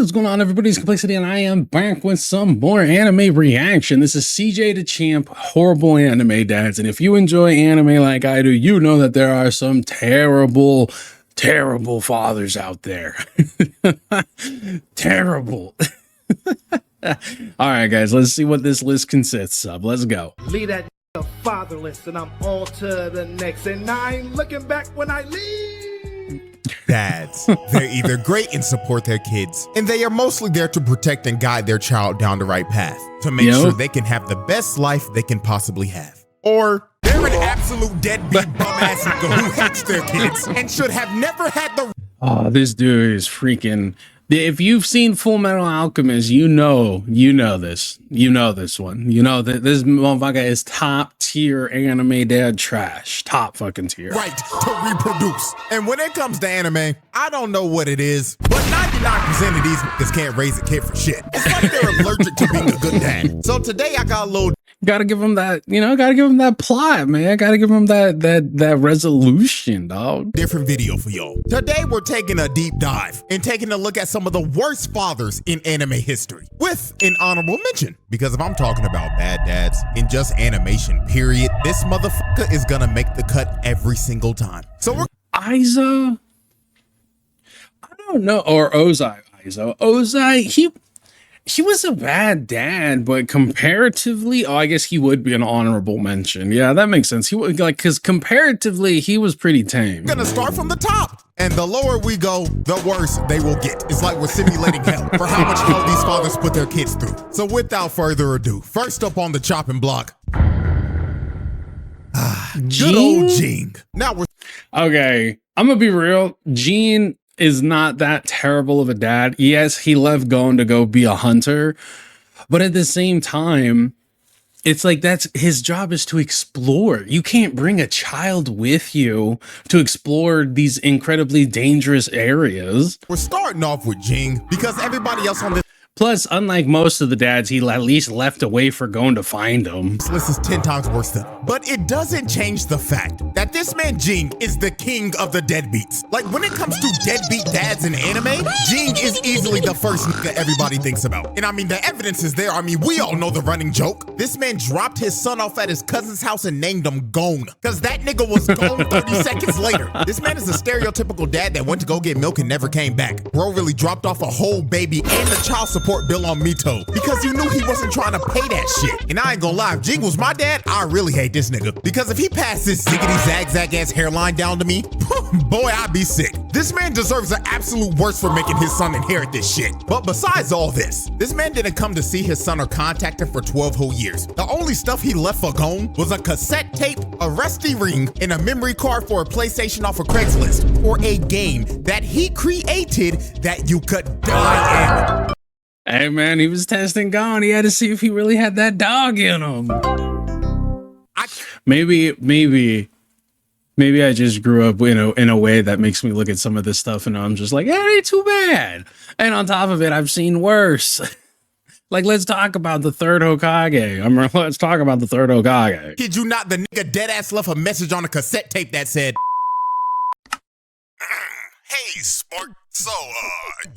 What is going on, everybody? It's Complexity, and I am back with some more anime reaction. This is CJ DaChamp, horrible anime dads. And if you enjoy anime like I do, you know that there are some terrible, terrible fathers out there. Terrible. All right, guys, let's see what this list consists of. Let's go. Leave that fatherless, and I'm on to the next. And I ain't looking back when I leave. Dads. They're either great and support their kids, and they are mostly there to protect and guide their child down the right path to make sure they can have the best life they can possibly have. Or they're an absolute deadbeat bum-ass nigga who hates their kids and should have never had the... Oh, this dude is freaking... If you've seen Full Metal Alchemist, you know this. You know this one. You know that this motherfucker is top tier anime dad trash. Top fucking tier. Right to reproduce. And when it comes to anime, I don't know what it is, but 99% of these niggas can't raise a kid for shit. It's like they're allergic to being a good dad. So today I got a little... Gotta give him that, gotta give him that plot, man. Gotta give him that resolution, dog. Different video for y'all. Today we're taking a deep dive and taking a look at some of the worst fathers in anime history with an honorable mention. Because if I'm talking about bad dads in just animation, period, this motherfucker is gonna make the cut every single time. So we're... Ozai? I don't know. Or Ozai. Ozai, he was a bad dad, but comparatively, I guess he would be an honorable mention. Yeah, that makes sense. He would, like, because comparatively, he was pretty tame. Gonna start from the top, and the lower we go, the worse they will get. It's like we're simulating hell for how much hell these fathers put their kids through. So without further ado, first up on the chopping block, good old Ging. Now we're... Okay, I'm gonna be real. Ging is not that terrible of a dad. Yes, he left Gon to go be a hunter, but at the same time, it's like that's his job is to explore. You can't bring a child with you to explore these incredibly dangerous areas. We're starting off with Ging because everybody else on this... Plus, unlike most of the dads, he at least left a way for Gon to find him. This list is 10 times worse than... But it doesn't change the fact that this man Ging is the king of the deadbeats. Like, when it comes to deadbeat dads in anime, Ging is easily the first nigga everybody thinks about. And I mean, the evidence is there. I mean, we all know the running joke. This man dropped his son off at his cousin's house and named him Gon, because that nigga was gone 30 seconds later. This man is a stereotypical dad that went to go get milk and never came back. Bro really dropped off a whole baby and the child support bill on Mito because he knew he wasn't trying to pay that shit. And I ain't gonna lie, if Ging was my dad, I really hate this nigga, because if he passed this ziggity zag ass hairline down to me, boy, I'd be sick. This man deserves the absolute worst for making his son inherit this shit. But besides all this man didn't come to see his son or contact him for 12 whole years. The only stuff he left for Gon was a cassette tape, a rusty ring, and a memory card for a PlayStation off of Craigslist, or a game that he created that you could die in. Hey man, he was testing Gon. He had to see if he really had that dog in him. Maybe I just grew up in a way that makes me look at some of this stuff and I'm just like, it ain't too bad. And on top of it, I've seen worse. Like, let's talk about the third Hokage. Let's talk about the third Hokage. Kid you not, the nigga dead ass left a message on a cassette tape that said, "Hey, Spark. So,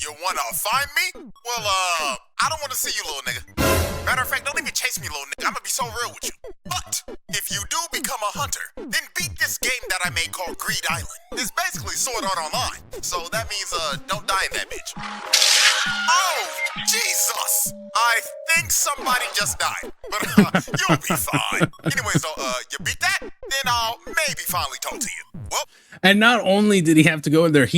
you wanna find me? Well, I don't wanna see you, little nigga. Matter of fact, don't even chase me, little nigga. I'm gonna be so real with you. But, if you do become a hunter, then beat this game that I made called Greed Island. It's basically Sword Art Online. So that means, don't die in that bitch." Oh, Jesus! I think somebody just died. But, you'll be fine. Anyway, so, you beat that? Then I'll maybe finally talk to you. Well. And not only did he have to go in there,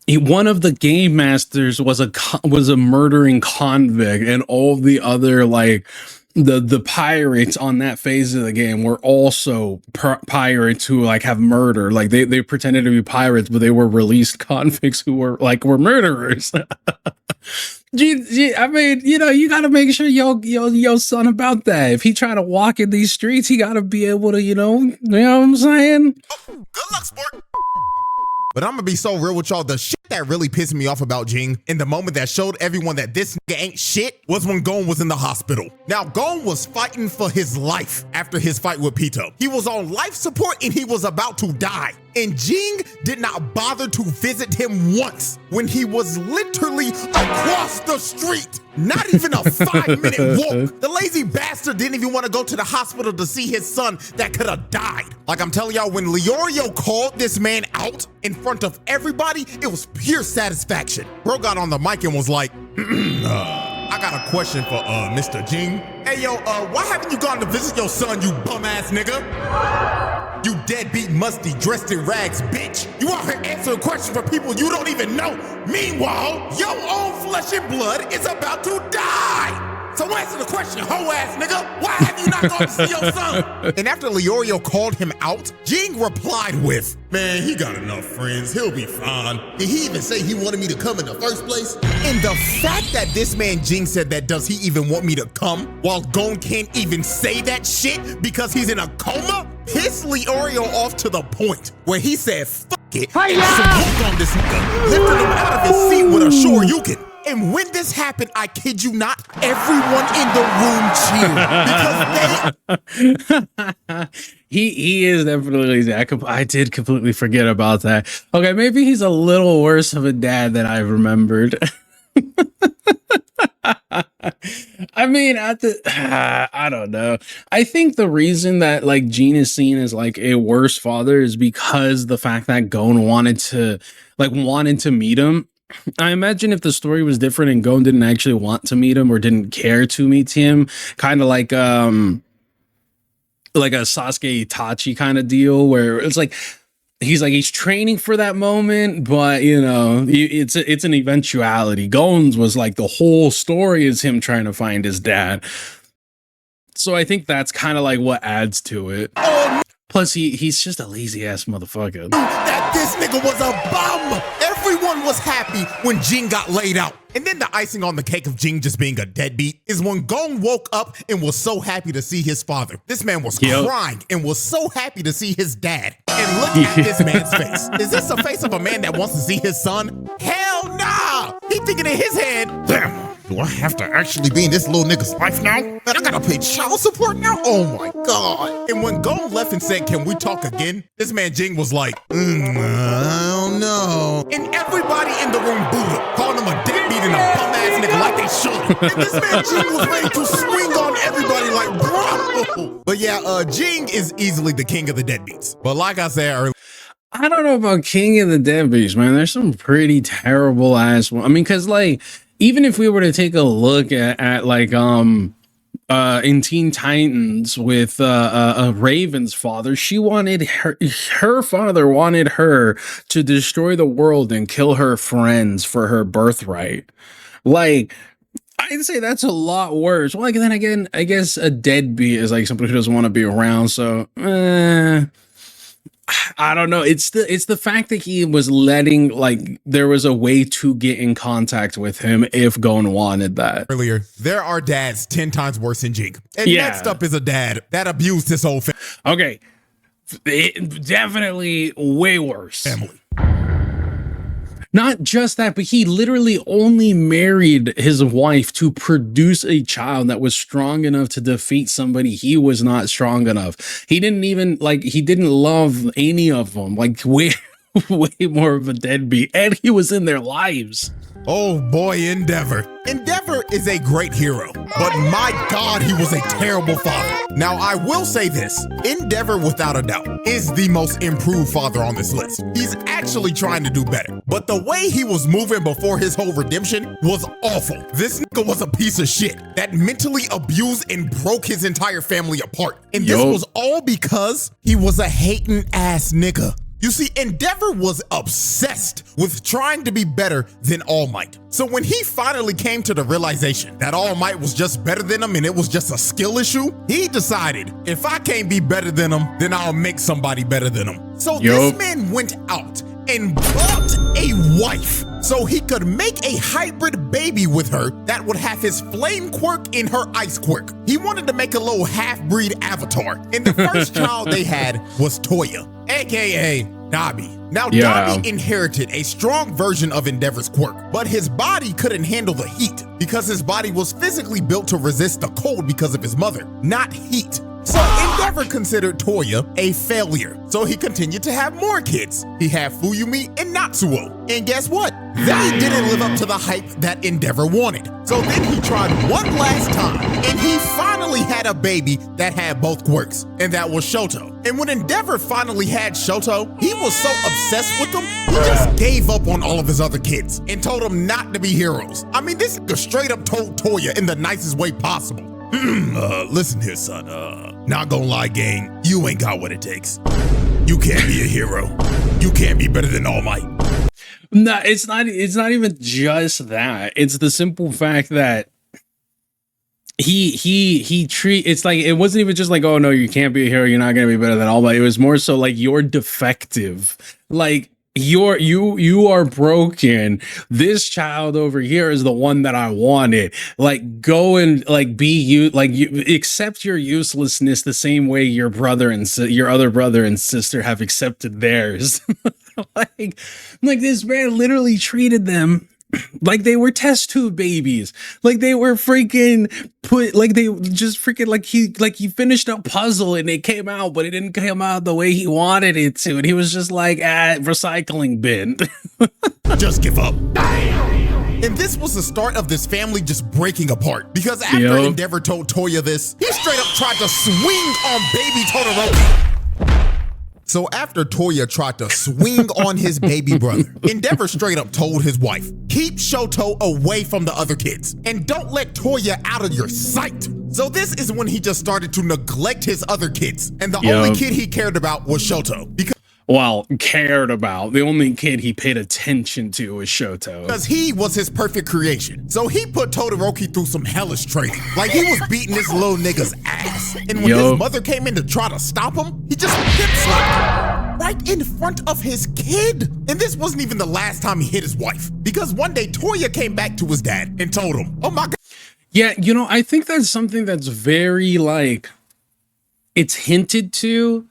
one of the game masters was a murdering convict, and all the other, like, the pirates on that phase of the game were also pirates who, like, have murder. Like, they pretended to be pirates, but they were released convicts who were murderers. I mean, you got to make sure your son about that. If he try to walk in these streets, he got to be able to, you know what I'm saying? Oh, good luck, sport. But I'm gonna be so real with y'all, the shit that really pissed me off about Ging in the moment that showed everyone that this nigga ain't shit was when Gon was in the hospital. Now, Gon was fighting for his life after his fight with Pito. He was on life support and he was about to die. and Ging did not bother to visit him once when he was literally across the street. Not even a 5-minute walk. The lazy bastard didn't even want to go to the hospital to see his son that could have died. Like I'm telling y'all, when Leorio called this man out in front of everybody, it was pure satisfaction. Bro got on the mic and was like, I got a question for Mr. Ging. Hey yo, why haven't you gone to visit your son, you bum ass nigga? You deadbeat, musty, dressed in rags, bitch. You out here answering questions for people you don't even know. Meanwhile, your own flesh and blood is about to die. So answer the question, hoe ass nigga. Why have you not gone to see your son? And after Leorio called him out, Ging replied with, man, he got enough friends. He'll be fine. Did he even say he wanted me to come in the first place? And the fact that this man Ging said that, does he even want me to come, while Gon can't even say that shit because he's in a coma, pissed Leorio off to the point where he said, fuck it, and swooped on this nigga, lifting him out of his seat with a Shoryuken. And when this happened, I kid you not, everyone in the room cheered because they... He is definitely that. I did completely forget about that. Okay, maybe he's a little worse of a dad than I remembered. I mean, I don't know. I think the reason that like Ging is seen as like a worse father is because the fact that Gon wanted to meet him. I imagine if the story was different and Gon didn't actually want to meet him or didn't care to meet him, kind of like a Sasuke Itachi kind of deal, where it's like he's training for that moment, but you know, it's an eventuality. Gon's was like the whole story is him trying to find his dad. So I think that's kind of like what adds to it. Plus he's just a lazy ass motherfucker. That this nigga was a bum. Everyone was happy when Ging got laid out. And then the icing on the cake of Ging just being a deadbeat is when Gon woke up and was so happy to see his father. This man was crying and was so happy to see his dad. And look at this man's face. Is this the face of a man that wants to see his son? Hell nah! He thinking in his head, damn, do I have to actually be in this little nigga's life now? Man, I gotta pay child support now? Oh my God. And when Gon left and said, can we talk again? This man Ging was like, I don't know. And everybody in the room booed him, calling him a deadbeat and a bum ass nigga like they should. And this man Ging was ready to swing on everybody like, bro. But yeah, Ging is easily the king of the deadbeats. But like I said earlier, I don't know about king of the deadbeats, man. There's some pretty terrible ass one. I mean, cause like, even if we were to take a look at like in Teen Titans with Raven's father, she wanted her father wanted her to destroy the world and kill her friends for her birthright. Like, I'd say that's a lot worse. Well, like, then again, I guess a deadbeat is like somebody who doesn't want to be around. So I don't know. It's the fact that he was letting, like, there was a way to get in contact with him if Gon wanted that. Earlier, there are dads 10 times worse than Ging. And next up is a dad that abused his whole family. Okay. Definitely way worse. Family. Not just that, but he literally only married his wife to produce a child that was strong enough to defeat somebody he was not strong enough. He didn't even, like, he didn't love any of them. Like, way more of a deadbeat. And he was in their lives. Oh boy, Endeavor. Endeavor is a great hero, but my God, he was a terrible father. Now, I will say this. Endeavor, without a doubt, is the most improved father on this list. He's actually trying to do better, but the way he was moving before his whole redemption was awful. This nigga was a piece of shit that mentally abused and broke his entire family apart. And this was all because he was a hating ass nigga. You see, Endeavor was obsessed with trying to be better than All Might. So when he finally came to the realization that All Might was just better than him and it was just a skill issue, he decided, if I can't be better than him, then I'll make somebody better than him. So this man went out and bought a wife so he could make a hybrid baby with her that would have his flame quirk and her ice quirk. He wanted to make a little half-breed avatar, and the first child they had was Toya, aka Dabi. Now, Dabi inherited a strong version of Endeavor's quirk, but his body couldn't handle the heat because his body was physically built to resist the cold because of his mother, not heat. So Endeavor Endeavor considered Toya a failure, so he continued to have more kids. He had Fuyumi and Natsuo. And guess what? They didn't live up to the hype that Endeavor wanted. So then he tried one last time, and he finally had a baby that had both quirks, and that was Shoto. And when Endeavor finally had Shoto, he was so obsessed with them, he just gave up on all of his other kids and told them not to be heroes. I mean, this nigga straight up told Toya in the nicest way possible. Listen here, son, not gonna lie, gang, you ain't got what it takes. You can't be a hero. You can't be better than All Might. No, it's not even just that. It's the simple fact that it's like, it wasn't even just like, oh no, you can't be a hero, you're not gonna be better than All Might. It was more so like, you're defective. Like, you are broken. This child over here is the one that I wanted. Like, go and like be you, like you accept your uselessness the same way your brother and your other brother and sister have accepted theirs. like this man literally treated them like they were test tube babies. Like they were freaking he finished a puzzle and it came out, but it didn't come out the way he wanted it to. And he was just like, recycling bin. Just give up. And this was the start of this family just breaking apart. Because after Endeavor told Toya this, he straight up tried to swing on baby Todoroki. So after Toya tried to swing on his baby brother, Endeavor straight up told his wife, keep Shoto away from the other kids and don't let Toya out of your sight. So this is when he just started to neglect his other kids. And the only kid he cared about was Shoto. Cared about. The only kid he paid attention to was Shoto. Because he was hhis perfect creation. So he put Todoroki through some hellish training. Like he was beating this little nigga's ass. And when his mother came in to try to stop him, he just hip slapped him right in front of his kid. And this wasn't even the last time he hit his wife. Because one day Toya came back to his dad and told him, oh my God. Yeah, I think that's something that's very like, it's hinted to.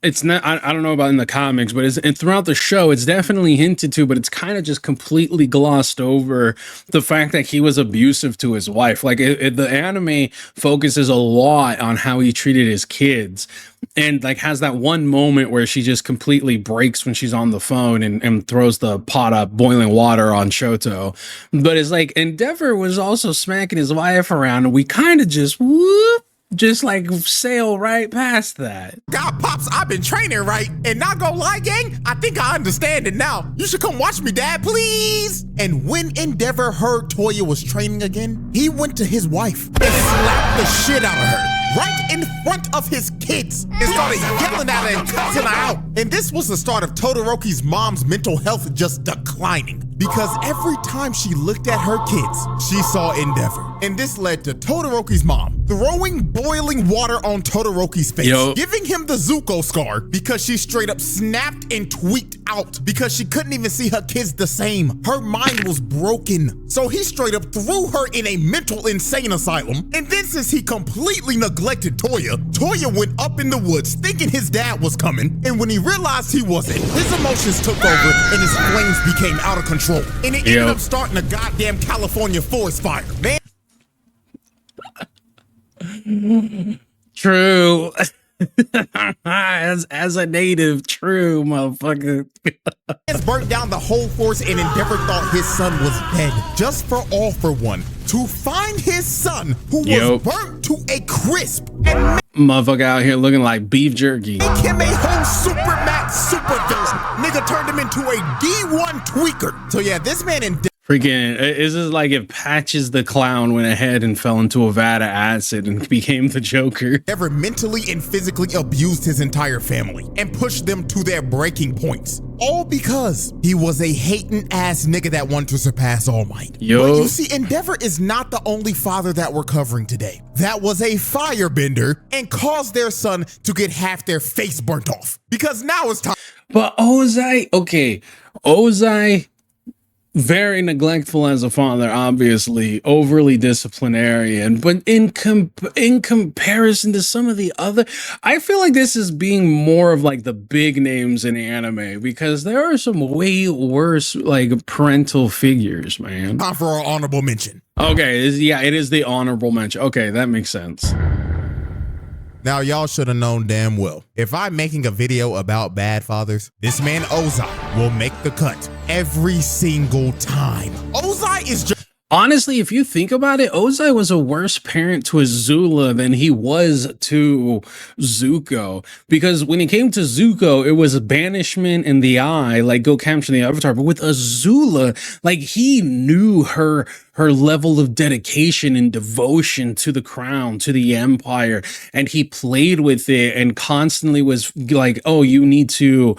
It's not, I don't know about in the comics, but and throughout the show, it's definitely hinted to, but it's kind of just completely glossed over the fact that he was abusive to his wife. Like the anime focuses a lot on how he treated his kids, and like has that one moment where she just completely breaks when she's on the phone and throws the pot of boiling water on Shoto. But it's like Endeavor was also smacking his wife around, and we kind of just like sail right past that. God, Pops, I've been training right. And not gonna lie, gang, I think I understand it now. You should come watch me, Dad, please. And when Endeavor heard Toya was training again, he went to his wife and slapped the shit out of her right in front of his kids and started yelling at her and cussing her out. And this was the start of Todoroki's mom's mental health just declining, because every time she looked at her kids, she saw Endeavor. And this led to Todoroki's mom throwing boiling water on Todoroki's face, giving him the Zuko scar because she straight up snapped and tweaked out because she couldn't even see her kids the same. Her mind was broken. So he straight up threw her in a mental insane asylum. And then since he completely neglected Toya, Toya went up in the woods thinking his dad was coming. And when he realized he wasn't, his emotions took over and his flames became out of control. And it ended up starting a goddamn California forest fire, man. True. as a native, true, motherfucker. It's burnt down the whole forest, and Endeavor thought his son was dead. Just for all for one, to find his son who was burnt to a crisp and motherfucker out here looking like beef jerky. Make him a whole super max super villain. Nigga turned him into a D1 tweaker. So yeah, this man in freaking, this is like if Patches the Clown went ahead and fell into a vat of acid and became the Joker. Ever mentally and physically abused his entire family and pushed them to their breaking points. All because he was a hating ass nigga that wanted to surpass All Might. But you see, Endeavor is not the only father that we're covering today. That was a firebender and caused their son to get half their face burnt off. Because now it's time. But Ozai, Ozai, very neglectful as a father, obviously, overly disciplinarian, but in comparison to some of the other, I feel like this is being more of like the big names in anime, because there are some way worse like parental figures, man. Time for our honorable mention. Okay, it is the honorable mention. Okay, that makes sense. Now, y'all should have known damn well. If I'm making a video about bad fathers, this man Ozai will make the cut every single time. Ozai is just... Honestly, if you think about it, Ozai was a worse parent to Azula than he was to Zuko. Because when it came to Zuko, it was banishment in the eye, like go capture the Avatar. But with Azula, like he knew her level of dedication and devotion to the crown, to the empire, and he played with it and constantly was like, oh, you need to...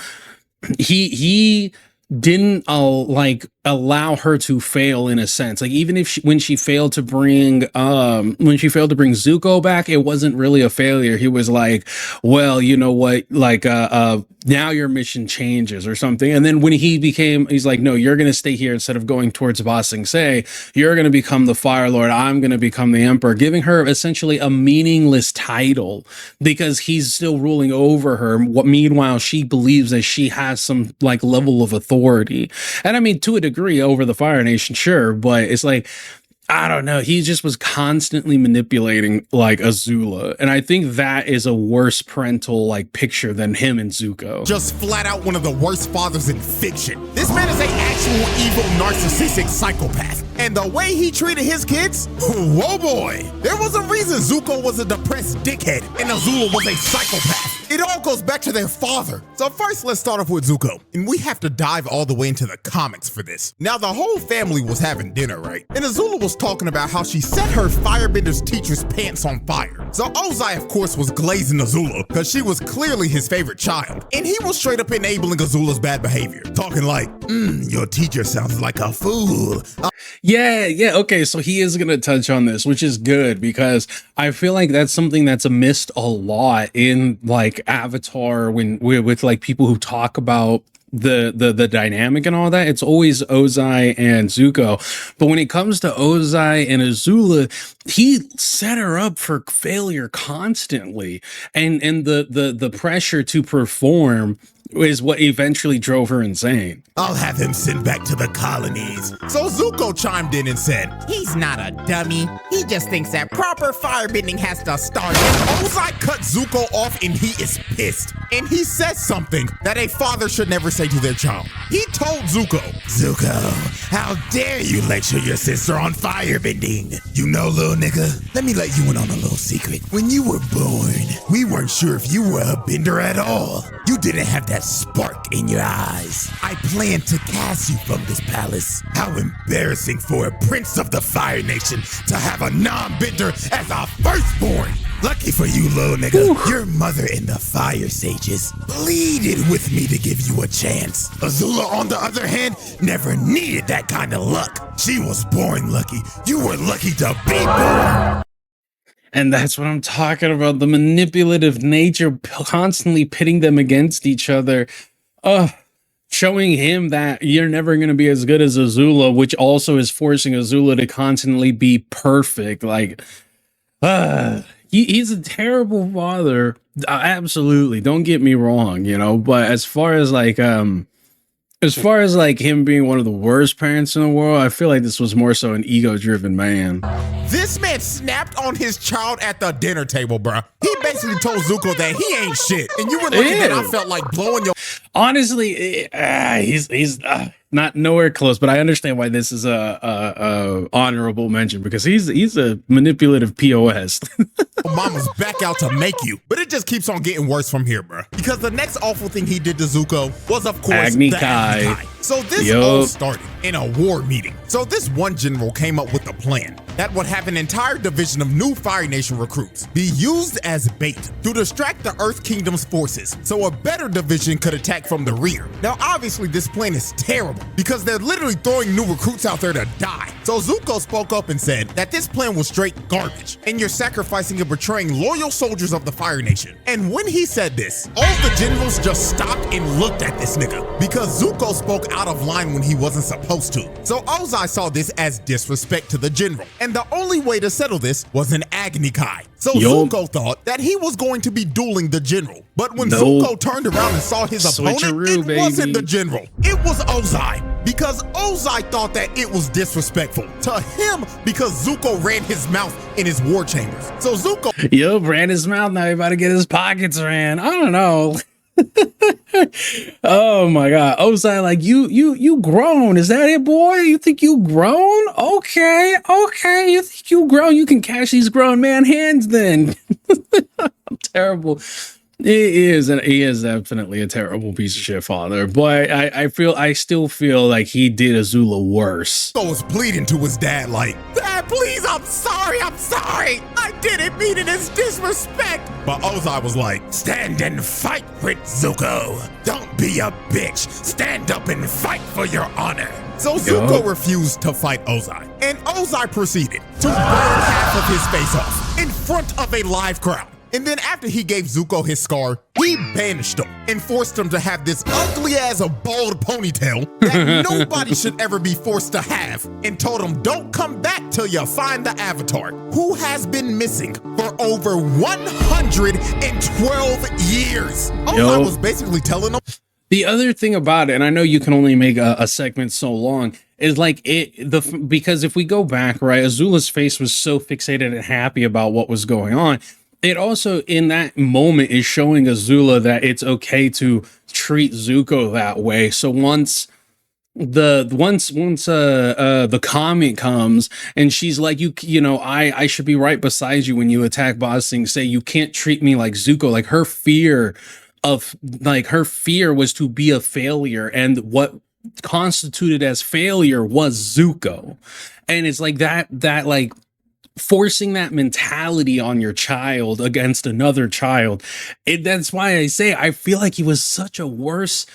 He didn't like allow her to fail in a sense. Like even if when she failed to bring Zuko back, it wasn't really a failure. He was like, well, you know what, like now your mission changes or something. And then when he's like, no, you're gonna stay here instead of going towards Ba Sing Se. You're gonna become the Fire Lord. I'm gonna become the Emperor, giving her essentially a meaningless title because he's still ruling over her. Meanwhile, she believes that she has some like level of authority. And I mean, to a degree over the Fire Nation, sure, but it's like, I don't know, he just was constantly manipulating like Azula, and I think that is a worse parental like picture than him and Zuko. Just flat out one of the worst fathers in fiction. This man is an actual evil narcissistic psychopath, and the way he treated his kids, whoa boy, there was a reason Zuko was a depressed dickhead and Azula was a psychopath. It all goes back to their father. So first, let's start off with Zuko, and we have to dive all the way into the comics for this. Now, the whole family was having dinner, right? And Azula was talking about how she set her firebender's teacher's pants on fire. So Ozai, of course, was glazing Azula because she was clearly his favorite child. And he was straight up enabling Azula's bad behavior, talking like, your teacher sounds like a fool. Yeah, okay, so he is gonna touch on this, which is good because I feel like that's something that's missed a lot in like Avatar when with like people who talk about the dynamic and all that. It's always Ozai and Zuko, but when it comes to Ozai and Azula, he set her up for failure constantly, and the pressure to perform is what eventually drove her insane. I'll have him sent back to the colonies. So Zuko chimed in and said, he's not a dummy. He just thinks that proper firebending has to start. And Ozai cut Zuko off and he is pissed. And he says something that a father should never say to their child. He told Zuko, how dare you lecture your sister on firebending? You know, little nigga, let me let you in on a little secret. When you were born, we weren't sure if you were a bender at all. You didn't have that spark in your eyes. I planned to cast you from this palace. How embarrassing for a prince of the Fire Nation to have a non-bender as a firstborn. Lucky for you, little nigga, your mother and the Fire Sages pleaded with me to give you a chance. Azula, on the other hand, never needed that kind of luck. She was born lucky. You were lucky to be born. And that's what I'm talking about, the manipulative nature, constantly pitting them against each other. Showing him that you're never going to be as good as Azula, which also is forcing Azula to constantly be perfect. Like, he's a terrible father. Absolutely. Don't get me wrong, you know, but as far as like him being one of the worst parents in the world, I feel like this was more so an ego-driven man. This man snapped on his child at the dinner table, bruh. He basically told Zuko that he ain't shit. And you were looking at, I felt like blowing your... Honestly, he's not nowhere close, but I understand why this is a honorable mention because he's a manipulative POS. Mama's back out to make you, but it just keeps on getting worse from here, bro. Because the next awful thing he did to Zuko was, of course, Agni the Kai. Agni Kai. So this all started in a war meeting. So this one general came up with a plan that would have an entire division of new Fire Nation recruits be used as bait to distract the Earth Kingdom's forces so a better division could attack from the rear. Now, obviously, this plan is terrible because they're literally throwing new recruits out there to die. So Zuko spoke up and said that this plan was straight garbage and you're sacrificing and betraying loyal soldiers of the Fire Nation. And when he said this, all the generals just stopped and looked at this nigga because Zuko spoke out of line when he wasn't supposed to. So Ozai saw this as disrespect to the general, and the only way to settle this was an Agni Kai. So Zuko thought that he was going to be dueling the general, but when Zuko turned around and saw his opponent, it wasn't the general, it was Ozai. because Ozai thought that it was disrespectful to him because Zuko ran his mouth in his war chambers. So Zuko ran his mouth. Now he about to get his pockets ran. I don't know. Oh my God. Ozai, like you grown. Is that it, boy? You think you grown? Okay. You think you grown? You can catch these grown man hands then. Terrible. He is definitely a terrible piece of shit father, but I still feel like he did Azula worse. Zuko was pleading to his dad like, Dad, please, I'm sorry. I didn't mean it as disrespect. But Ozai was like, stand and fight, Prince Zuko. Don't be a bitch. Stand up and fight for your honor. So Zuko refused to fight Ozai, and Ozai proceeded to burn half of his face off in front of a live crowd. And then after he gave Zuko his scar, he banished him and forced him to have this ugly as a bald ponytail that nobody should ever be forced to have, and told him, don't come back till you find the Avatar, who has been missing for over 112 years. Ozai was basically telling him. The other thing about it, and I know you can only make a segment so long, is like because if we go back, right, Azula's face was so fixated and happy about what was going on. It also, in that moment, is showing Azula that it's okay to treat Zuko that way. So once the comment comes and she's like, you know, I should be right beside you when you attack Ba Sing Se, you can't treat me like Zuko. Like her fear was to be a failure, and what constituted as failure was Zuko. And it's like that like forcing that mentality on your child against another child. That's why I say I feel like he was such a worse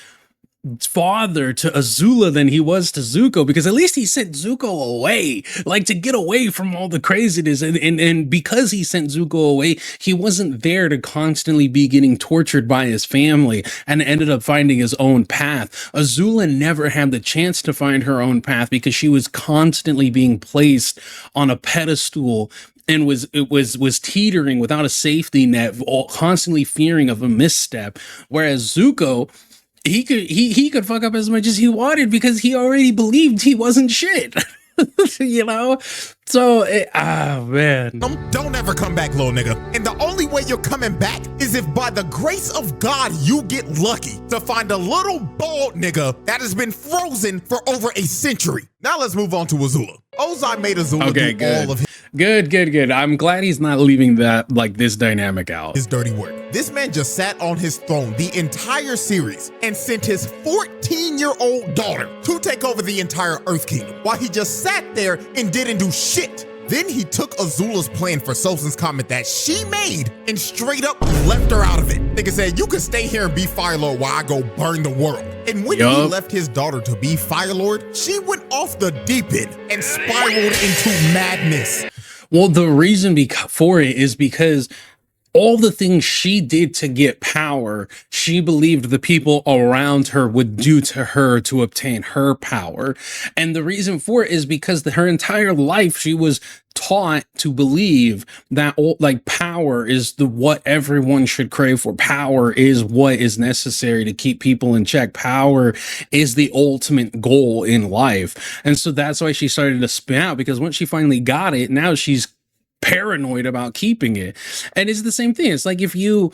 father to Azula than he was to Zuko, because at least he sent Zuko away, like to get away from all the craziness, and because he sent Zuko away, he wasn't there to constantly be getting tortured by his family and ended up finding his own path. Azula never had the chance to find her own path because she was constantly being placed on a pedestal and was teetering without a safety net, constantly fearing of a misstep. Whereas Zuko, he could fuck up as much as he wanted because he already believed he wasn't shit. You know? So, man. Don't ever come back, little nigga. And the only way you're coming back is if by the grace of God you get lucky to find a little bald nigga that has been frozen for over a century. Now let's move on to Azula. Ozai made Azula do all of his Good. I'm glad he's not leaving that, like, this dynamic out. His dirty work. This man just sat on his throne the entire series and sent his 14-year-old daughter to take over the entire Earth Kingdom while he just sat there and didn't do shit. Then he took Azula's plan for Sozin's comment that she made and straight up left her out of it. Nigga said, you can stay here and be Fire Lord while I go burn the world. And when he left his daughter to be Fire Lord, she went off the deep end and spiraled into madness. Well, the reason for it is because all the things she did to get power, she believed the people around her would do to her to obtain her power. And the reason for it is because her entire life, she was taught to believe that power is what everyone should crave for. Power is what is necessary to keep people in check. Power is the ultimate goal in life. And so that's why she started to spin out, because once she finally got it, now she's paranoid about keeping it. And it's the same thing. It's like if you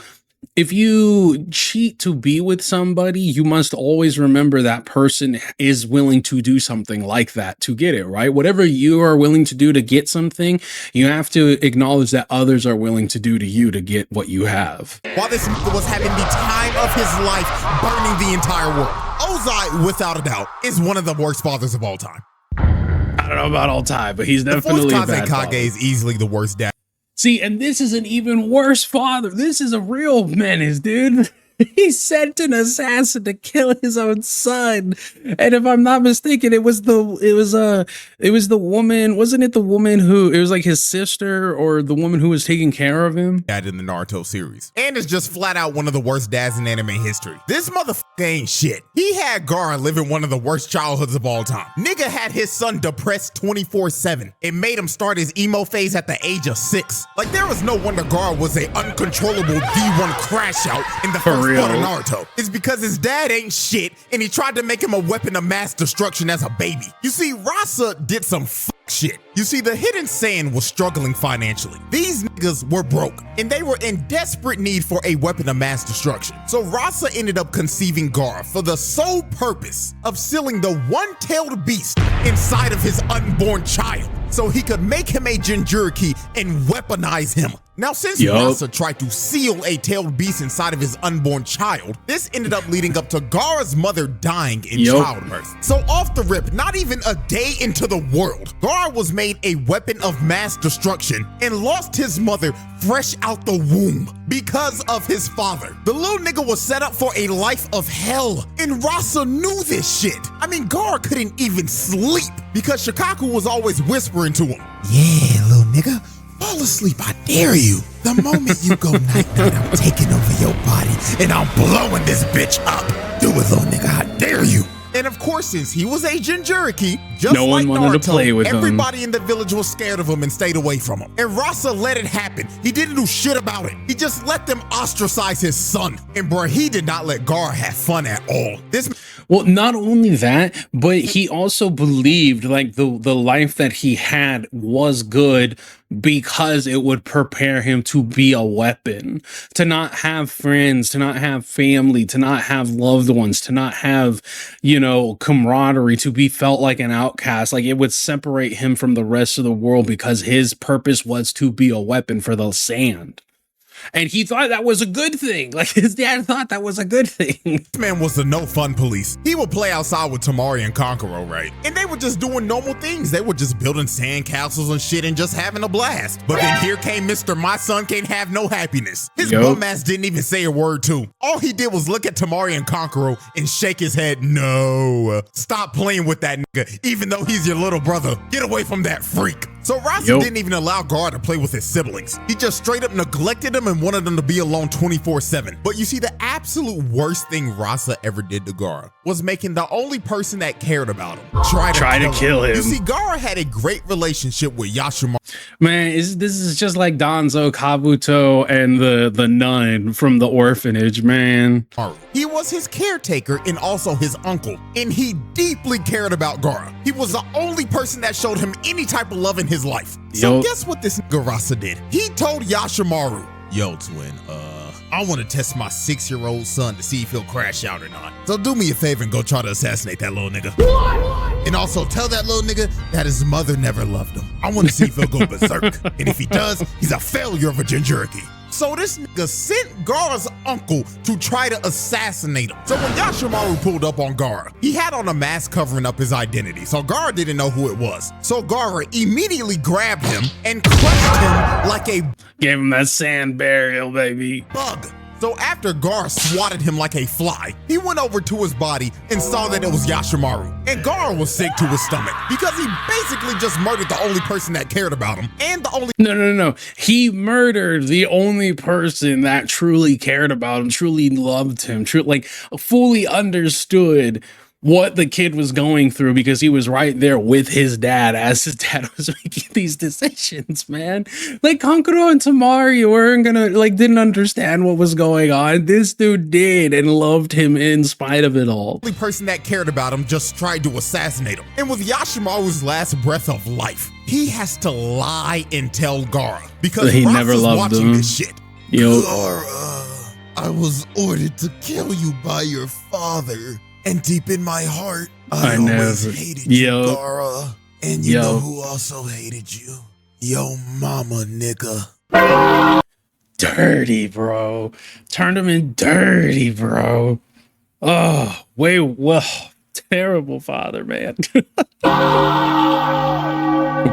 cheat to be with somebody, you must always remember that person is willing to do something like that to get it, right? Whatever you are willing to do to get something, you have to acknowledge that others are willing to do to you to get what you have. While this was having the time of his life burning the entire world, Ozai, without a doubt, is one of the worst fathers of all time. I don't know about all time, but he's definitely a bad father. Kazekage is easily the worst dad. See, and this is an even worse father. This is a real menace, dude. He sent an assassin to kill his own son. And if I'm not mistaken, it was the woman, wasn't it the woman who, it was like his sister or the woman who was taking care of him? Dad in the Naruto series. And is just flat out one of the worst dads in anime history. This motherfucker ain't shit. He had Gaara living one of the worst childhoods of all time. Nigga had his son depressed 24/7. It made him start his emo phase at the age of 6. Like, there was no wonder Gaara was a uncontrollable D1 crash out in the first part of Naruto is because his dad ain't shit and he tried to make him a weapon of mass destruction as a baby. You see, Rasa did some shit. You see, the Hidden Sand was struggling financially. These niggas were broke and they were in desperate need for a weapon of mass destruction. So Rasa ended up conceiving Gaara for the sole purpose of sealing the one-tailed beast inside of his unborn child so he could make him a Jinchuriki and weaponize him. Now, since Rasa tried to seal a tailed beast inside of his unborn child, this ended up leading up to Gaara's mother dying in childbirth. So off the rip, not even a day into the world, Gaara was made a weapon of mass destruction and lost his mother fresh out the womb because of his father. The little nigga was set up for a life of hell, and Rasa knew this shit. I mean, Gaara couldn't even sleep because Shikaku was always whispering to him, "Yeah, little nigga, fall asleep, I dare you. The moment you go night-night, I'm taking over your body and I'm blowing this bitch up. Do it, little nigga, I dare you." And of course, since he was a Jinchuriki, just no like one wanted Naruto, to play with everybody in the village was scared of him and stayed away from him. And Rasa let it happen. He didn't do shit about it. He just let them ostracize his son. And bro, he did not let Gaara have fun at all. Well, not only that, but he also believed like the life that he had was good because it would prepare him to be a weapon, to not have friends, to not have family, to not have loved ones, to not have, you know, camaraderie, to be felt like an outcast. Like it would separate him from the rest of the world because his purpose was to be a weapon for the sand. And he thought that was a good thing. Like his dad thought that was a good thing. This man was the no fun police. He would play outside with Temari and Kankuro, right? And they were just doing normal things. They were just building sand castles and shit and just having a blast. But then here came Mr. My Son Can't Have No Happiness. His bum ass didn't even say a word too. All he did was look at Temari and Kankuro and shake his head. No, stop playing with that nigga, even though he's your little brother. Get away from that freak. So Rasa didn't even allow Gaara to play with his siblings. He just straight up neglected them and wanted them to be alone 24/7. But you see, the absolute worst thing Rasa ever did to Gaara was making the only person that cared about him try to kill him. You see, Gaara had a great relationship with Yashimaru. Man, this is just like Danzo, Kabuto, and the nun from the orphanage, man. He was his caretaker and also his uncle, and he deeply cared about Gaara. He was the only person that showed him any type of love in his life. So guess what this nigga Rasa did? He told Yashimaru, "Yo, twin, I want to test my 6-year-old son to see if he'll crash out or not. So do me a favor and go try to assassinate that little nigga. What? And also tell that little nigga that his mother never loved him. I want to see if he'll go berserk. And if he does, he's a failure of a Jinchuriki." So this nigga sent Gaara's uncle to try to assassinate him. So when Yashimaru pulled up on Gaara, he had on a mask covering up his identity. So Gaara didn't know who it was. So Gaara immediately grabbed him and crushed him like a... Gave him that sand burial, baby. Bug. So after Gaara swatted him like a fly, he went over to his body and saw that it was Yashimaru. And Gaara was sick to his stomach because he basically just murdered the only person that cared about him and the only... No. He murdered the only person that truly cared about him, truly loved him, like fully understood what the kid was going through because he was right there with his dad as his dad was making these decisions, man. Like Kankuro and Temari weren't gonna, like, didn't understand what was going on. This dude did and loved him in spite of it all. The only person that cared about him just tried to assassinate him. And with Yashimaru's last breath of life, he has to lie and tell Gaara because he Rasa's never loved watching him. This shit. Gaara, I was ordered to kill you by your father. And deep in my heart, I always hated you, Gaara. And you know who also hated you? Yo mama, nigga. Dirty, bro. Turned him in dirty, bro. Oh, terrible father, man. He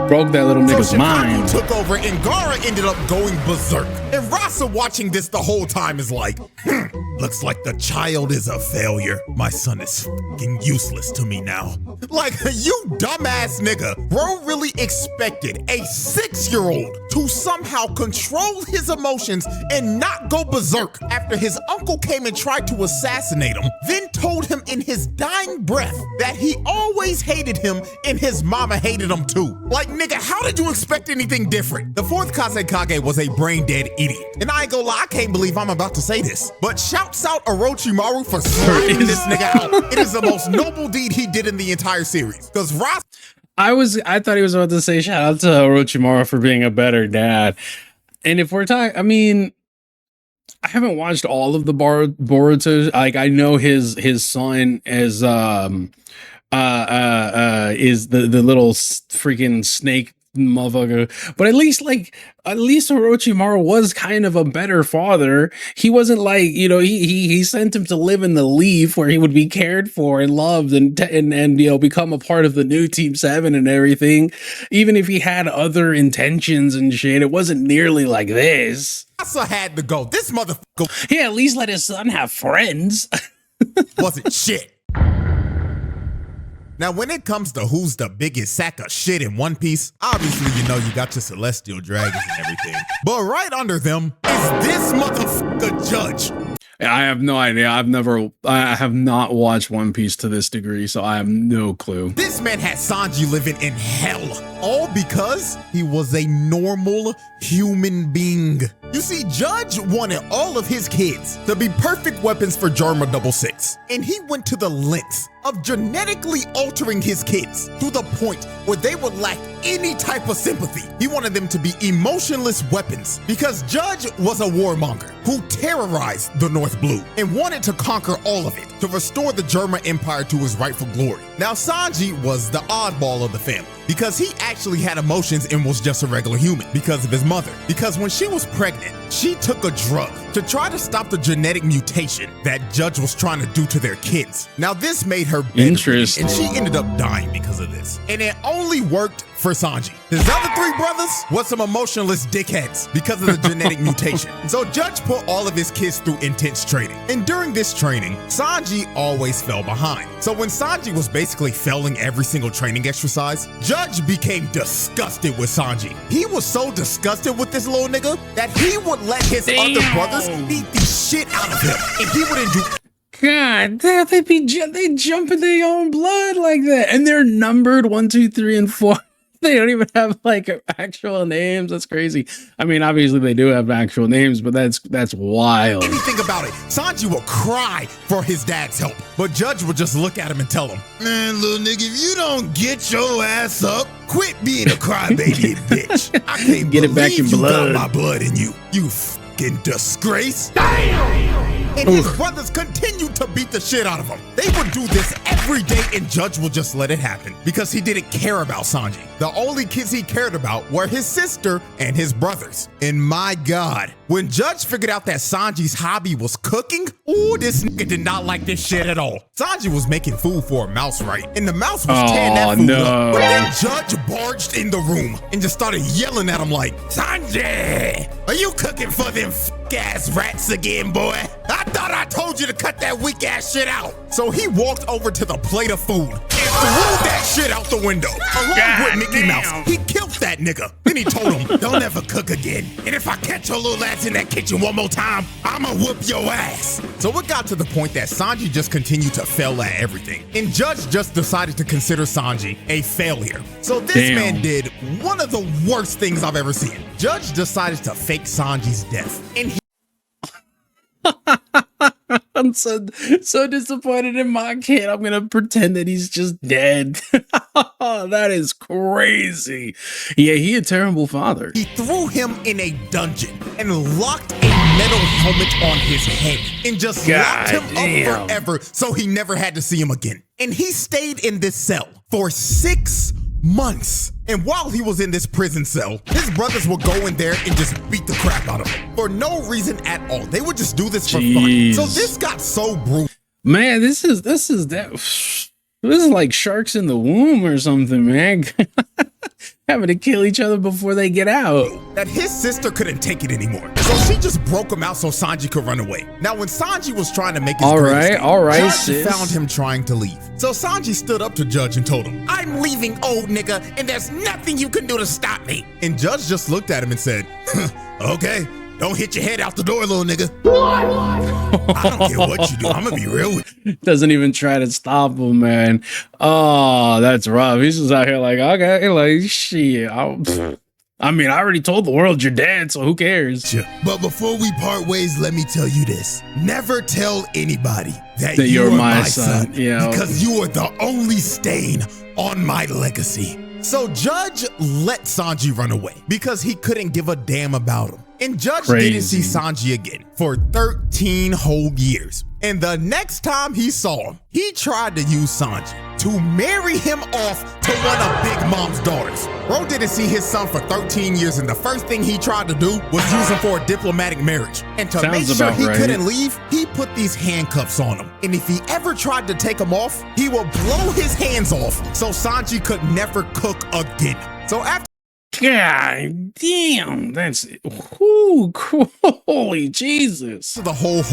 broke that little nigga's mind. Took over and Gaara ended up going berserk. And Rasa watching this the whole time is like, looks like the child is a failure. My son is fucking useless to me now. Like, you dumbass nigga. Bro really expected a 6-year-old to somehow control his emotions and not go berserk after his uncle came and tried to assassinate him, then told him in his dying breath that he always hated him and his mama hated him too. Like, nigga, how did you expect anything different? The fourth Kazekage was a brain-dead idiot. And I ain't gonna lie, I can't believe I'm about to say this, but shouts out Orochimaru for slapping this nigga out. It is the most noble deed he did in the entire series. Because Rasa... I thought he was about to say shout out to Orochimaru for being a better dad. And if we're talking, I mean, I haven't watched all of the Boruto. Like, I know his son is the little freaking snake motherfucker, but at least Orochimaru was kind of a better father. He wasn't like, you know, he sent him to live in the Leaf where he would be cared for and loved and you know, become a part of the new Team 7 and everything. Even if he had other intentions and shit, it wasn't nearly like this. Rasa had to go. This motherfucker, he at least let his son have friends. Wasn't shit. Now, when it comes to who's the biggest sack of shit in One Piece, obviously, you know, you got your celestial dragons and everything. But right under them is this motherfucker Judge. I have no idea. I have not watched One Piece to this degree, so I have no clue. This man had Sanji living in hell, all because he was a normal human being. You see, Judge wanted all of his kids to be perfect weapons for Jarma 66, and he went to the lengths of genetically altering his kids to the point where they would lack any type of sympathy. He wanted them to be emotionless weapons because Judge was a warmonger who terrorized the North Blue and wanted to conquer all of it to restore the German Empire to its rightful glory. Now, Sanji was the oddball of the family because he actually had emotions and was just a regular human because of his mother. Because when she was pregnant, she took a drug to try to stop the genetic mutation that Judge was trying to do to their kids. Now, this made her interesting, and she ended up dying because of this. And it only worked for Sanji. His other three brothers was some emotionless dickheads because of the genetic mutation. So Judge put all of his kids through intense training. And during this training, Sanji always fell behind. So when Sanji was basically failing every single training exercise, Judge became disgusted with Sanji. He was so disgusted with this little nigga that he would let his other brothers beat the shit out of him. And he wouldn't do... God, they jump in their own blood like that. And they're numbered 1, 2, 3, and 4. They don't even have like actual names. That's crazy. I mean, obviously they do have actual names, but that's wild. Anything about it, Sanji will cry for his dad's help, but Judge would just look at him and tell him, "Man, little nigga, if you don't get your ass up, quit being a crybaby, bitch. I can't get it back in you blood. Got my blood in you. You fucking disgrace." Damn! And his brothers continued to beat the shit out of him. They would do this every day, and Judge would just let it happen because he didn't care about Sanji. The only kids he cared about were his sister and his brothers. And my God, when Judge figured out that Sanji's hobby was cooking, ooh, this nigga did not like this shit at all. Sanji was making food for a mouse, right? And the mouse was tearing that food up. But then Judge barged in the room and just started yelling at him like, "Sanji, are you cooking for them ass rats again, boy? I thought I told you to cut that weak ass shit out." So he walked over to the plate of food and threw that shit out the window along with Mickey Mouse. He killed that nigga. Then he told him, "Don't ever cook again. And if I catch your little ass in that kitchen one more time, I'ma whoop your ass." So it got to the point that Sanji just continued to fail at everything. And Judge just decided to consider Sanji a failure. So this man did one of the worst things I've ever seen. Judge decided to fake Sanji's death. And I'm so disappointed in my kid. I'm gonna pretend that he's just dead. That is crazy. Yeah, he a terrible father. He threw him in a dungeon and locked a metal helmet on his head and just locked him up forever so he never had to see him again. And he stayed in this cell for 6 months. And while he was in this prison cell, his brothers would go in there and just beat the crap out of him for no reason at all. They would just do this for fun. So this got so brutal. Man, this is like sharks in the womb or something, man. Having to kill each other before they get out. That his sister couldn't take it anymore. So she just broke him out so Sanji could run away. Now when Sanji was trying to make his Judge found him trying to leave. So Sanji stood up to Judge and told him, "I'm leaving, old nigga, and there's nothing you can do to stop me." And Judge just looked at him and said, "Okay, Don't hit your head out the door, little nigga. What? I don't care what you do. I'm gonna be real with you. Doesn't even try to stop him, man. Oh, that's rough. He's just out here like, okay, like, shit. I mean, I already told the world you're dead, so who cares? But before we part ways, let me tell you this. Never tell anybody that you're my son. Yeah. Because you are the only stain on my legacy. So Judge let Sanji run away because he couldn't give a damn about him. And Judge didn't see Sanji again for 13 whole years. And the next time he saw him, he tried to use Sanji to marry him off to one of Big Mom's daughters. Bro didn't see his son for 13 years, and the first thing he tried to do was use him for a diplomatic marriage. And to make sure he couldn't leave, he put these handcuffs on him. And if he ever tried to take them off, he would blow his hands off so Sanji could never cook again. So after God damn, that's holy Jesus. The whole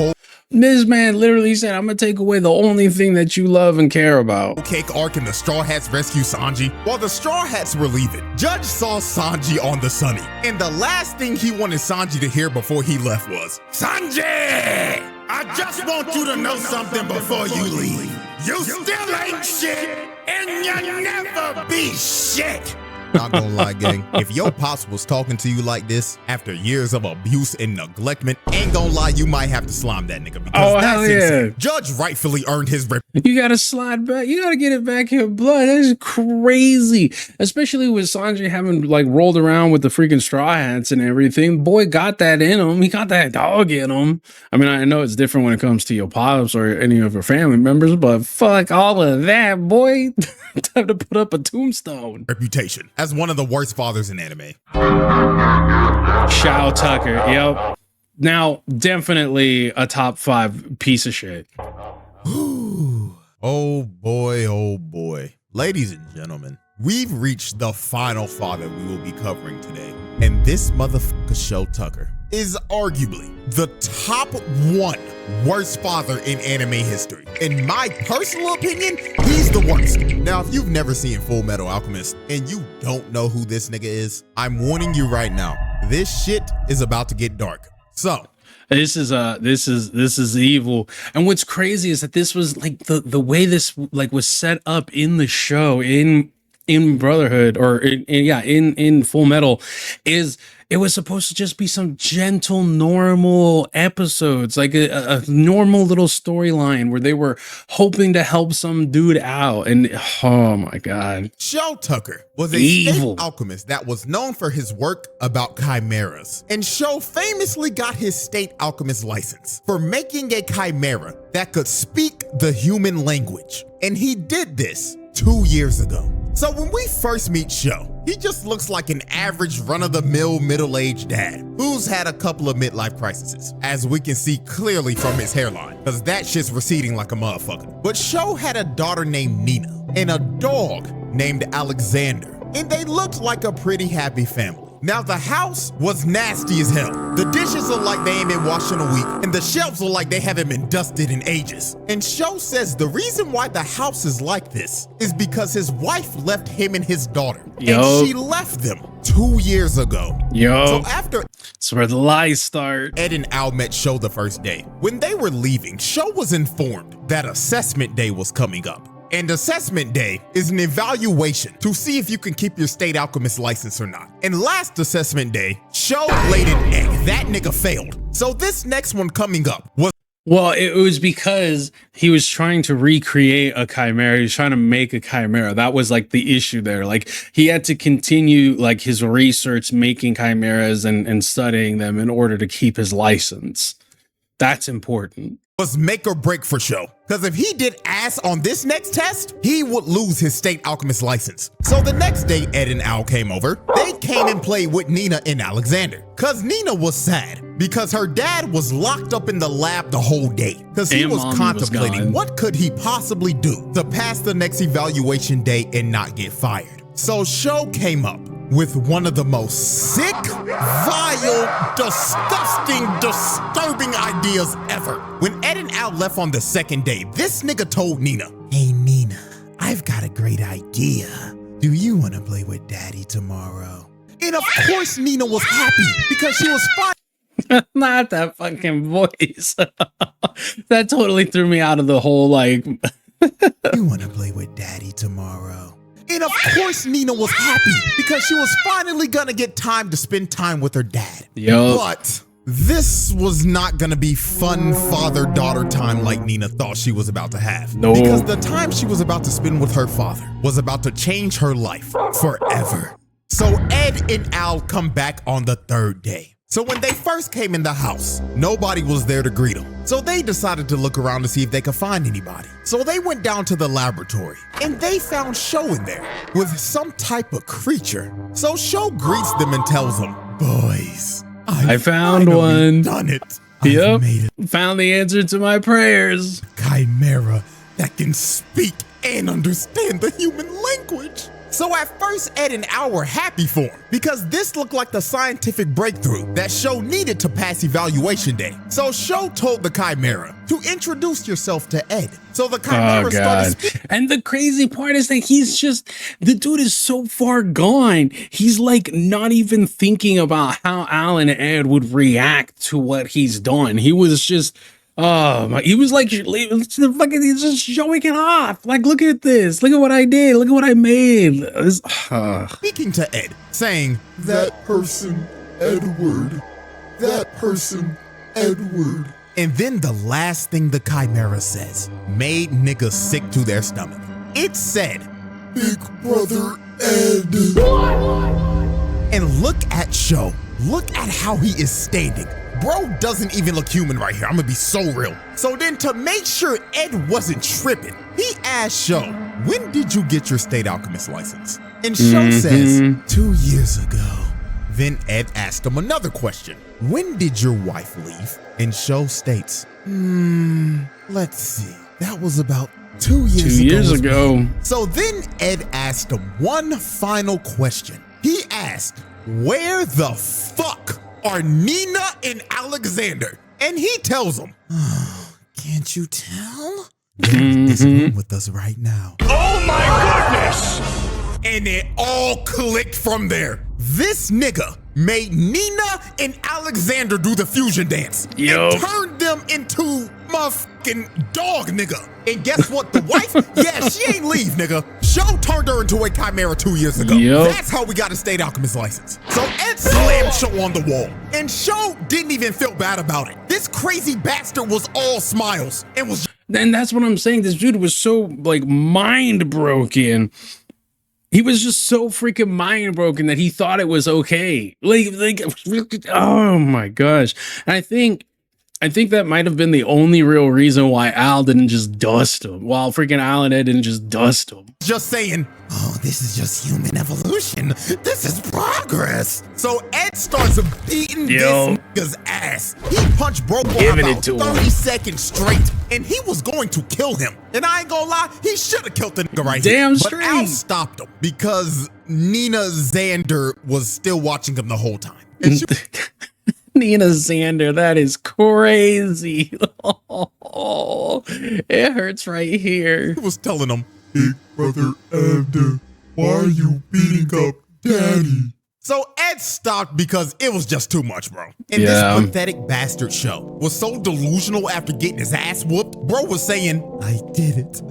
this man literally said, I'm gonna take away the only thing that you love and care about. Cake arc and the Straw Hats rescue Sanji. While the Straw Hats were leaving, Judge saw Sanji on the Sunny. And the last thing he wanted Sanji to hear before he left was, Sanji, I just want you to know something before you leave. You still ain't shit, and you'll never be shit. Not gonna lie, gang. If your pops was talking to you like this after years of abuse and neglectment, ain't gonna lie, you might have to slime that nigga because that's insane. Judge rightfully earned his You gotta slide back. You gotta get it back in blood. That is crazy. Especially with Sanji having like rolled around with the freaking Straw Hats and everything. Boy got that in him. He got that dog in him. I mean, I know it's different when it comes to your pops or any of your family members, but fuck all of that, boy. Time to put up a tombstone. Reputation as one of the worst fathers in anime. Shou Tucker, yep. Now, definitely a top 5 piece of shit. Oh boy, oh boy. Ladies and gentlemen, we've reached the final father we will be covering today. And this motherfucker Shou Tucker is arguably the top 1 worst father in anime history. In my personal opinion, he's the worst. Now, if you've never seen Full Metal Alchemist and you don't know who this nigga is, I'm warning you right now. This shit is about to get dark. So this is evil. And what's crazy is that this was like the way this like was set up in the show in Brotherhood or in Full Metal is it was supposed to just be some gentle, normal episodes, like a normal little storyline where they were hoping to help some dude out. And oh my God. Shou Tucker was a state alchemist that was known for his work about chimeras. And Shou famously got his state alchemist license for making a chimera that could speak the human language. And he did this 2 years ago. So when we first meet Shou, he just looks like an average run-of-the-mill middle-aged dad who's had a couple of midlife crises, as we can see clearly from his hairline, because that shit's receding like a motherfucker. But Shou had a daughter named Nina and a dog named Alexander, and they looked like a pretty happy family. Now, the house was nasty as hell. The dishes look like they ain't been washed in a week, and the shelves look like they haven't been dusted in ages. And Shou says the reason why the house is like this is because his wife left him and his daughter, and she left them 2 years ago. So after that's where the lies start. Ed and Al met Shou the first day. When they were leaving, Shou was informed that assessment day was coming up. And assessment day is an evaluation to see if you can keep your state alchemist license or not. And last assessment day, Shou laid an egg. That nigga failed. So this next one coming up was... Well, it was because he was trying to recreate a chimera. He was trying to make a chimera. That was like the issue there. Like he had to continue like his research, making chimeras and studying them in order to keep his license. That's important. Was make or break for Shou. Because if he did ass on this next test, he would lose his state alchemist license. So the next day Ed and Al came over, they came and played with Nina and Alexander. Because Nina was sad because her dad was locked up in the lab the whole day. Because he was contemplating what could he possibly do to pass the next evaluation day and not get fired. So Shou came up with one of the most sick, vile, disgusting, disturbing ideas ever. When Ed and Al left on the second day, this nigga told Nina, "Hey Nina, I've got a great idea. Do you want to play with Daddy tomorrow?" And of course Nina was happy because she was fine. Not that fucking voice. That totally threw me out of the whole, like... You want to play with daddy tomorrow? And of course Nina was happy because she was finally gonna get time to spend time with her dad. Yup. But this was not gonna be fun father-daughter time like Nina thought she was about to have. No. Because the time she was about to spend with her father was about to change her life forever. So Ed and Al come back on the third day. So when they first came in the house, nobody was there to greet them. So they decided to look around to see if they could find anybody. So they went down to the laboratory and they found Shou in there with some type of creature. So Shou greets them and tells them, boys, I found one. Done it. Yep. Made it. Found the answer to my prayers. Chimera that can speak and understand the human language. So at first, Ed and Al were happy for him because this looked like the scientific breakthrough that Shou needed to pass evaluation day. So Shou told the Chimera to introduce yourself to Ed. So the Chimera started speaking. And the crazy part is that he's just, the dude is so far gone. He's like not even thinking about how Al and Ed would react to what he's done. He was just... Oh my, he was like, he's just showing it off. Like, look at this. Look at what I did. Look at what I made. Speaking to Ed, saying, That person, Edward. That person, Edward. And then the last thing the Chimera says made niggas sick to their stomach. It said, Big brother Ed. and look at Shou. Look at how he is standing. Bro doesn't even look human right here. I'm gonna be so real. So then to make sure Ed wasn't tripping, he asked Shou, when did you get your state alchemist license? And Shou says, 2 years ago. Then Ed asked him another question. When did your wife leave? And Shou states, let's see. That was about 2 years 2 years ago. So then Ed asked him one final question. He asked, where the fuck are Nina and Alexander? And he tells him, can't you tell? They're in this room with us right now. Oh my goodness! And it all clicked from there. This nigga made Nina and Alexander do the fusion dance. Yo. And turned them into motherfucking dog nigga. And guess what? The wife? Yeah, she ain't leave, nigga. Shou turned her into a chimera 2 years ago. Yep. That's how we got a state alchemist license. So Ed slammed Shou on the wall. And Shou didn't even feel bad about it. This crazy bastard was all smiles and was... And that's what I'm saying. This dude was so like mind broken. He was just so freaking mind broken that he thought it was okay. Like, oh my gosh. And I think that might have been the only real reason why Al didn't just dust him. While freaking Al and Ed didn't just dust him. Just saying, oh, this is just human evolution. This is progress. So Ed starts beating this nigga's ass. He punched Bro for about 30 seconds straight, and he was going to kill him. And I ain't gonna lie, he should have killed the nigga right Damn here. straight. But Al stopped him because Nina Xander was still watching him the whole time. And she Nina Xander, that is crazy. Oh, it hurts right here. was telling him, Big brother Ed, why are you beating up daddy? so Ed stopped because it was just too much, bro. And this pathetic bastard Shou was so delusional after getting his ass whooped. Bro was saying, I did it.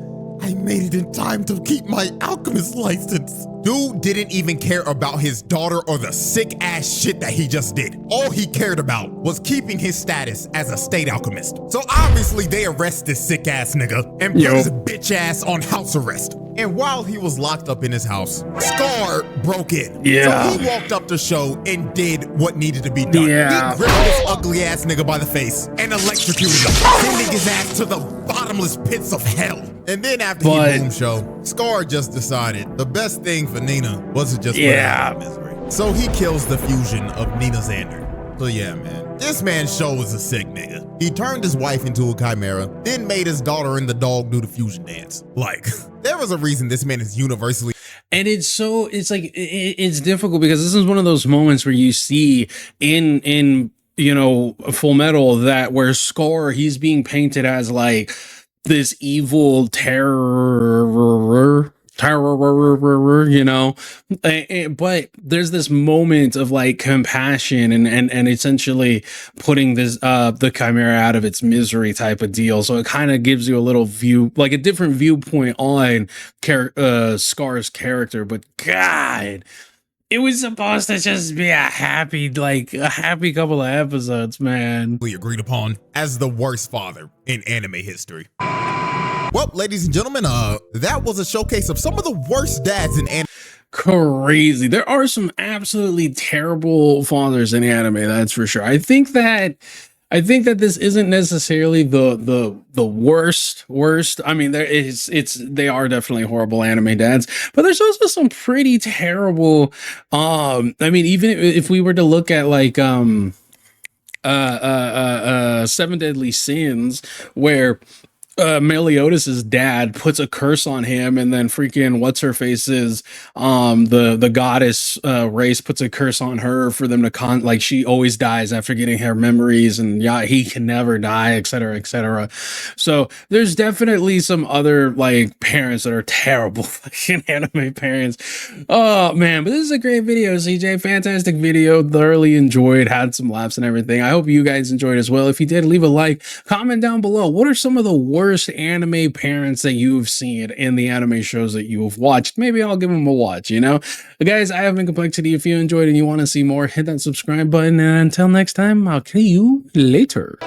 I made it in time to keep my alchemist license. Dude didn't even care about his daughter or the sick ass shit that he just did. All he cared about was keeping his status as a state alchemist. So obviously they arrest this sick ass nigga and put his bitch ass on house arrest. And while he was locked up in his house, Scar broke in. Yeah. So he walked up to Shou and did what needed to be done. Yeah. He gripped this ugly ass nigga by the face and electrocuted him, sending his ass to the bottomless pits of hell. And then after he boomed Shou, Scar just decided the best thing for Nina was to just put her out of misery. So he kills the fusion of Nina Xander. So yeah, man, this man Shou is a sick nigga. He turned his wife into a chimera, then made his daughter and the dog do the fusion dance. Like, there was a reason this man is universally. And it's like, it's difficult because this is one of those moments where you see in you know, Full Metal that where Scar, he's being painted as like this evil terror. terror, you know. But there's this moment of like compassion and essentially putting this the chimera out of its misery type of deal. So it kind of gives you a little view, like a different viewpoint on Scar's character. But God, it was supposed to just be a happy couple of episodes, man. We agreed upon as the worst father in anime history. Well, ladies and gentlemen, that was a showcase of some of the worst dads in anime. Crazy. There are some absolutely terrible fathers in anime, that's for sure. I think that this isn't necessarily the worst. I mean, they are definitely horrible anime dads, but there's also some pretty terrible. I mean, even if we were to look at like Seven Deadly Sins, where Meliodas' dad puts a curse on him, and then freaking what's her face's the goddess race puts a curse on her for them to like she always dies after getting her memories, and yeah, he can never die, etc., etc. So there's definitely some other like parents that are terrible fucking anime parents. Oh man, but this is a great video, CJ. Fantastic video, thoroughly enjoyed, had some laughs and everything. I hope you guys enjoyed as well. If you did, leave a like, comment down below. What are some of the worst anime parents that you've seen in the anime shows that you have watched? Maybe I'll give them a watch, you know? But guys, I have been Complexity. If you enjoyed and you want to see more, hit that subscribe button. And until next time, I'll see you later.